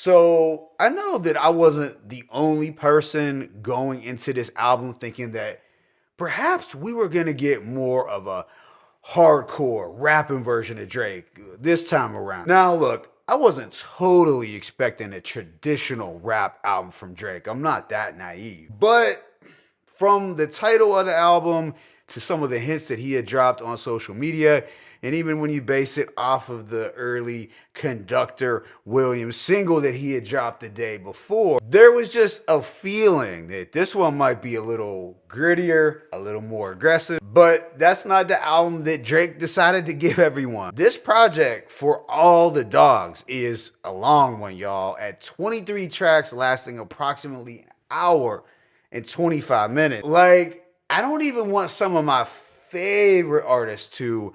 So I know that I wasn't the only person going into this album thinking that perhaps we were going to get more of a hardcore rapping version of Drake this time around. Now, look, I wasn't totally expecting a traditional rap album from Drake. I'm not that naive. But from the title of the album to some of the hints that he had dropped on social media, and even when you base it off of the early Conductor Williams single that he had dropped the day before, there was just a feeling that this one might be a little grittier, a little more aggressive. But that's not the album that Drake decided to give everyone. This project, For All the Dogs, is a long one, y'all, at 23 tracks lasting approximately an hour and 25 minutes. Like, I don't even want some of my favorite artists to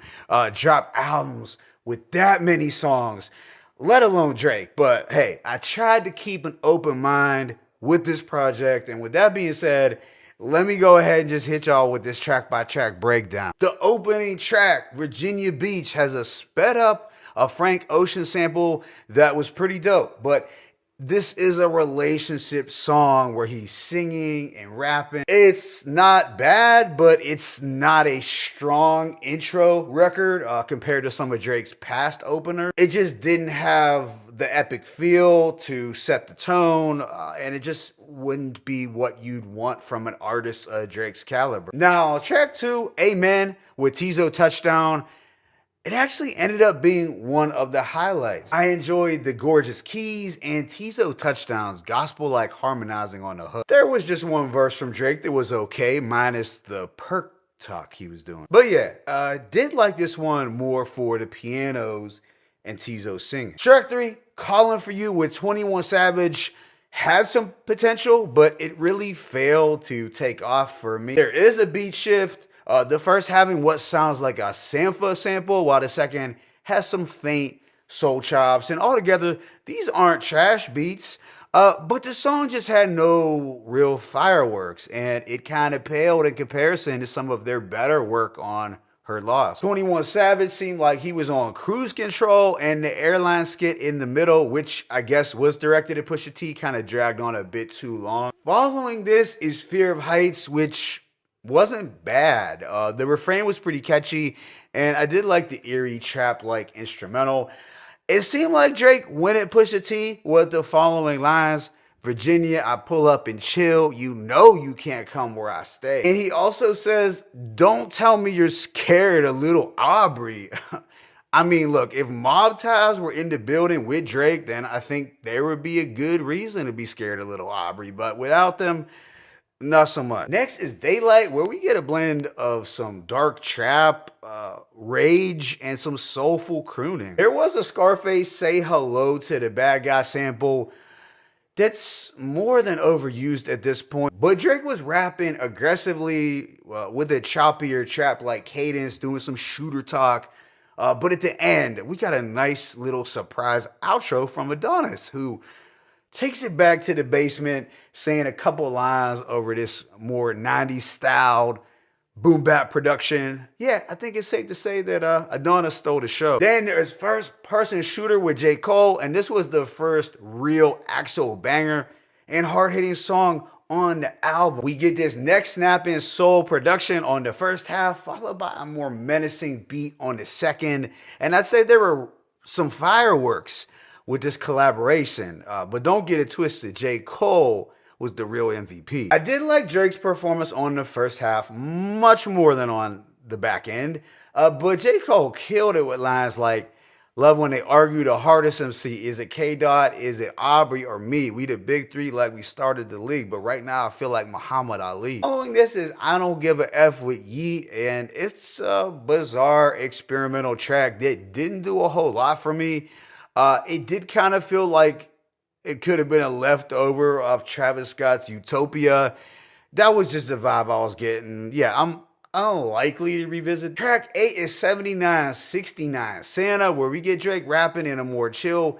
drop albums with that many songs, let alone Drake. But hey, I tried to keep an open mind with this project. And with that being said, let me go ahead and just hit y'all with this track by track breakdown. The opening track, Virginia Beach, has a sped up a Frank Ocean sample that was pretty dope. But this is a relationship song where he's singing and rapping. It's not bad, but it's not a strong intro record compared to some of Drake's past openers. It just didn't have the epic feel to set the tone, and it just wouldn't be what you'd want from an artist of Drake's caliber. Now, track 2, Amen, with Tizo Touchdown, it actually ended up being one of the highlights. I enjoyed the gorgeous keys and Tizo Touchdown's gospel-like harmonizing on the hook. There was just one verse from Drake that was okay, minus the perk talk he was doing. But yeah, I did like this one more for the pianos and Tizo singing. Track 3, Calling For You with 21 Savage, had some potential, but it really failed to take off for me. There is a beat shift. The first having what sounds like a Sampha sample, while the second has some faint soul chops. And altogether, these aren't trash beats, but the song just had no real fireworks, and it kind of paled in comparison to some of their better work on Her Loss. 21 Savage seemed like he was on cruise control, and the airline skit in the middle, which I guess was directed at Pusha T, kind of dragged on a bit too long. Following this is Fear of Heights, which wasn't bad. The refrain was pretty catchy, and I did like the eerie trap-like instrumental. It seemed like Drake went at Pusha T with the following lines: Virginia, I pull up and chill. You know you can't come where I stay. And he also says, don't tell me you're scared of little Aubrey. I mean, look, if Mob Ties were in the building with Drake, then I think there would be a good reason to be scared of little Aubrey. But without them, not so much. Next is Daylight, where we get a blend of some dark trap, rage, and some soulful crooning. There was a Scarface Say Hello to the Bad Guy sample that's more than overused at this point. But Drake was rapping aggressively with a choppier trap-like cadence, doing some shooter talk. But at the end, we got a nice little surprise outro from Adonis, who takes it back to the basement, saying a couple lines over this more 90s styled boom bap production. Yeah, I think it's safe to say that Adonis stole the show. Then there's First Person Shooter with J. Cole, and this was the first real actual banger and hard-hitting song on the album. We get this neck snapping soul production on the first half, followed by a more menacing beat on the second. And I'd say there were some fireworks with this collaboration, but don't get it twisted, J. Cole was the real MVP. I did like Drake's performance on the first half much more than on the back end, but J. Cole killed it with lines like, love when they argue the hardest MC, is it K-Dot, is it Aubrey, or me? We the big three like we started the league, but right now I feel like Muhammad Ali. Following this is I Don't Give a F with Yeet, and it's a bizarre experimental track that didn't do a whole lot for me. It did kind of feel like it could have been a leftover of Travis Scott's Utopia. That was just the vibe I was getting. Yeah, I'm unlikely to revisit. Track 8 is 7969 Santa, where we get Drake rapping in a more chill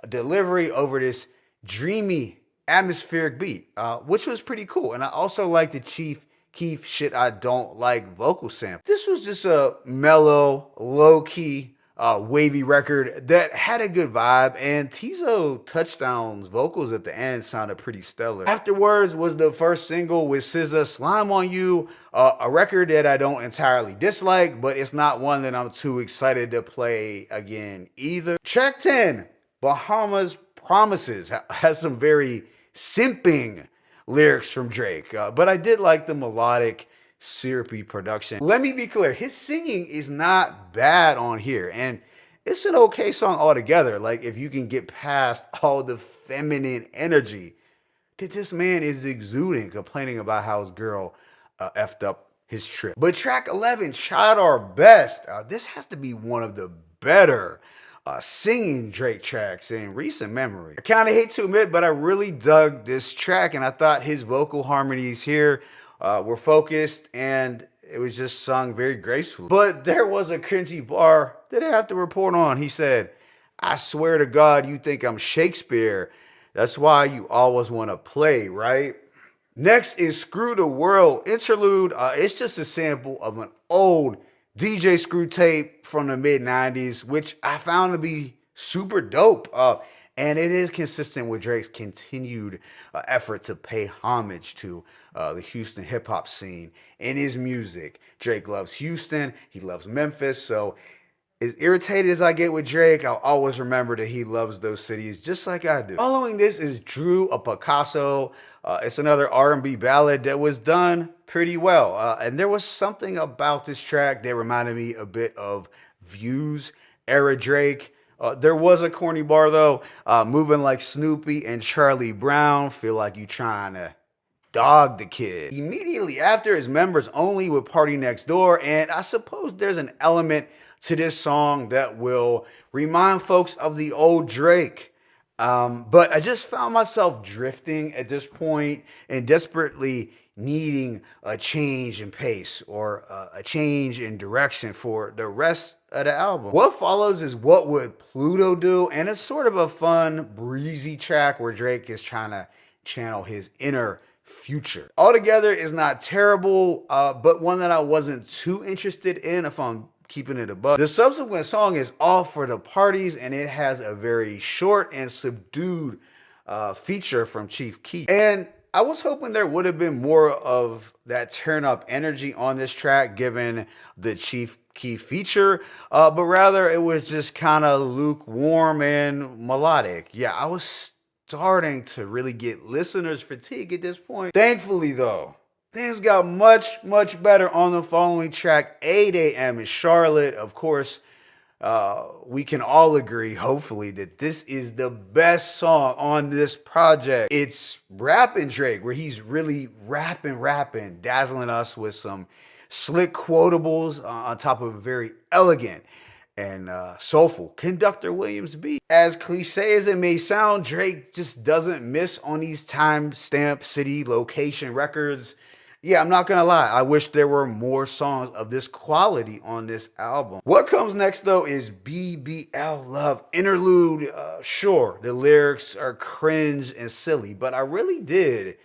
delivery over this dreamy atmospheric beat, which was pretty cool. And I also like the Chief Keef Shit I Don't Like vocal sample. This was just a mellow, low-key wavy record that had a good vibe, and Tizo Touchdown's vocals at the end sounded pretty stellar. Afterwards was the first single with SZA, Slime on You, a record that I don't entirely dislike, but it's not one that I'm too excited to play again either. Track 10, Bahamas Promises, has some very simping lyrics from Drake, but I did like the melodic, syrupy production. Let me be clear, his singing is not bad on here, and it's an okay song altogether. Like, if you can get past all the feminine energy that this man is exuding, complaining about how his girl effed up his trip. But track 11, Tried Our Best, this has to be one of the better singing Drake tracks in recent memory. I kind of hate to admit, but I really dug this track, and I thought his vocal harmonies here were focused, and it was just sung very gracefully. But there was a cringy bar that I have to report on. He said, "I swear to God, you think I'm Shakespeare. That's why you always want to play, right?" Next is Screw the World Interlude. It's just a sample of an old DJ Screw tape from the mid-90s, which I found to be super dope. And it is consistent with Drake's continued effort to pay homage to the Houston hip-hop scene in his music. Drake loves Houston. He loves Memphis. So as irritated as I get with Drake, I'll always remember that he loves those cities just like I do. Following this is Drew a Picasso. It's another R&B ballad that was done pretty well. And there was something about this track that reminded me a bit of Views era Drake. There was a corny bar though, moving like Snoopy and Charlie Brown, feel like you trying to dog the kid. Immediately after is Members Only with Party Next Door, and I suppose there's an element to this song that will remind folks of the old Drake. But I just found myself drifting at this point and desperately needing a change in pace or a change in direction for the rest of the album. What follows is What Would Pluto Do? And it's sort of a fun, breezy track where Drake is trying to channel his inner future. Altogether, it's not terrible, but one that I wasn't too interested in, if I'm keeping it above. The subsequent song is All for the Parties, and it has a very short and subdued feature from Chief Keef. And I was hoping there would have been more of that turn up energy on this track given the Chief Keef feature, but rather it was just kind of lukewarm and melodic. Yeah, I was starting to really get listeners fatigue at this point. Thankfully though, things got much better on the following track, 8 a.m. in Charlotte. Of course, we can all agree, hopefully, that this is the best song on this project. It's rapping Drake, where he's really rapping, dazzling us with some slick quotables on top of a very elegant and soulful Conductor Williams beat. As cliche as it may sound, Drake just doesn't miss on these timestamp city location records. Yeah, I'm not gonna lie, I wish there were more songs of this quality on this album. What comes next though is BBL Love Interlude. Sure, the lyrics are cringe and silly, but I really did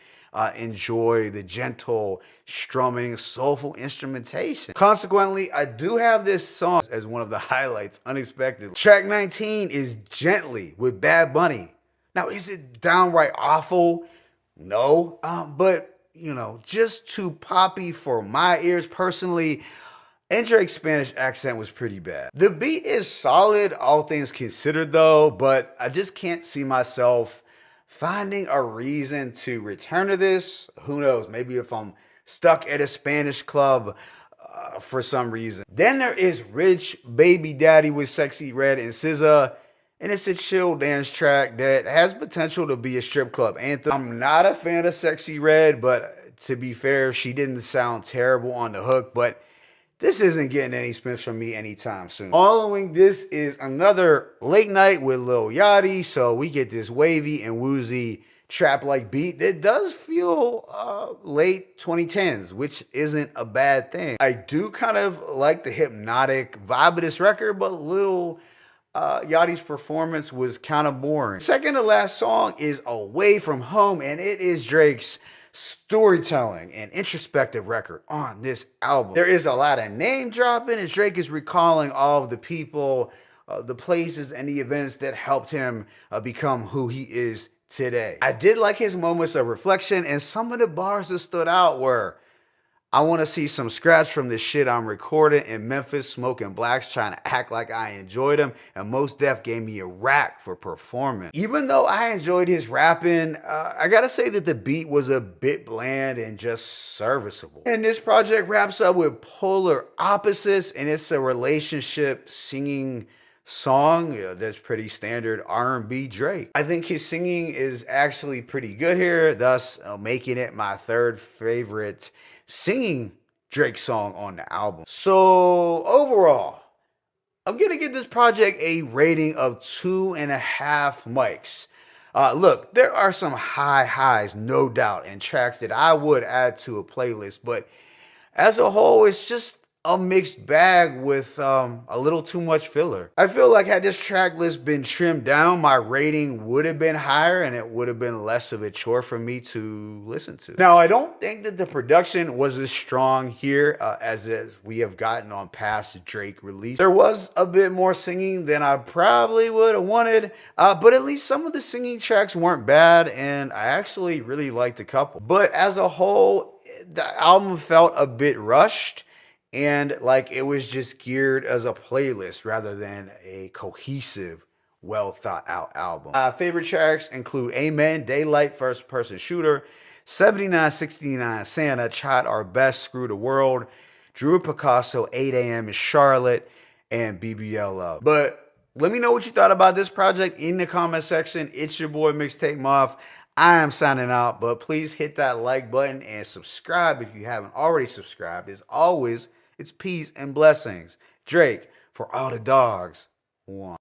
enjoy the gentle strumming, soulful instrumentation. Consequently, I do have this song as one of the highlights unexpectedly. Track 19 is Gently with Bad Bunny. Now, is it downright awful? No, but you know, just too poppy for my ears personally, and Drake's Spanish accent was pretty bad. The beat is solid, all things considered though, but I just can't see myself finding a reason to return to this. Who knows, maybe if I'm stuck at a Spanish club for some reason. Then there is Rich Baby Daddy with Sexy Red and SZA, and it's a chill dance track that has potential to be a strip club anthem. I'm not a fan of Sexy Red, but to be fair, she didn't sound terrible on the hook, but this isn't getting any spins from me anytime soon. Following this is another Late Night with Lil Yachty, so we get this wavy and woozy trap-like beat that does feel late 2010s, which isn't a bad thing. I do kind of like the hypnotic vibe of this record, but Lil Yachty's performance was kind of boring. Second to last song is Away From Home, and it is Drake's storytelling and introspective record on this album. There is a lot of name dropping as Drake is recalling all of the people, the places, and the events that helped him become who he is today. I did like his moments of reflection, and some of the bars that stood out were, I want to see some scratch from the shit I'm recording in Memphis, smoking blacks, trying to act like I enjoyed him, and Most Def gave me a rack for performance. Even though I enjoyed his rapping, I gotta say that the beat was a bit bland and just serviceable. And this project wraps up with polar opposites, and it's a relationship singing song that's pretty standard R&B Drake. I think his singing is actually pretty good here, thus making it my third favorite singing Drake song on the album. So overall, I'm gonna give this project a rating of 2.5 mics. Look, there are some high highs, no doubt, and tracks that I would add to a playlist, but as a whole, it's just a mixed bag with a little too much filler. I feel like had this track list been trimmed down, my rating would have been higher and it would have been less of a chore for me to listen to. Now, I don't think that the production was as strong here as we have gotten on past Drake release. There was a bit more singing than I probably would have wanted, but at least some of the singing tracks weren't bad, and I actually really liked a couple. But as a whole, the album felt a bit rushed, and like it was just geared as a playlist rather than a cohesive, well thought out album. Favorite tracks include Amen, Daylight, First Person Shooter, 7969 Santa, Tried Our Best, Screw the World, Drew Picasso, 8 a.m. in Charlotte, and BBL Love. But let me know what you thought about this project in the comment section. It's your boy Mixtape Moth. I am signing out, but please hit that like button and subscribe if you haven't already subscribed. As always, it's peace and blessings. Drake, for all the dogs, one.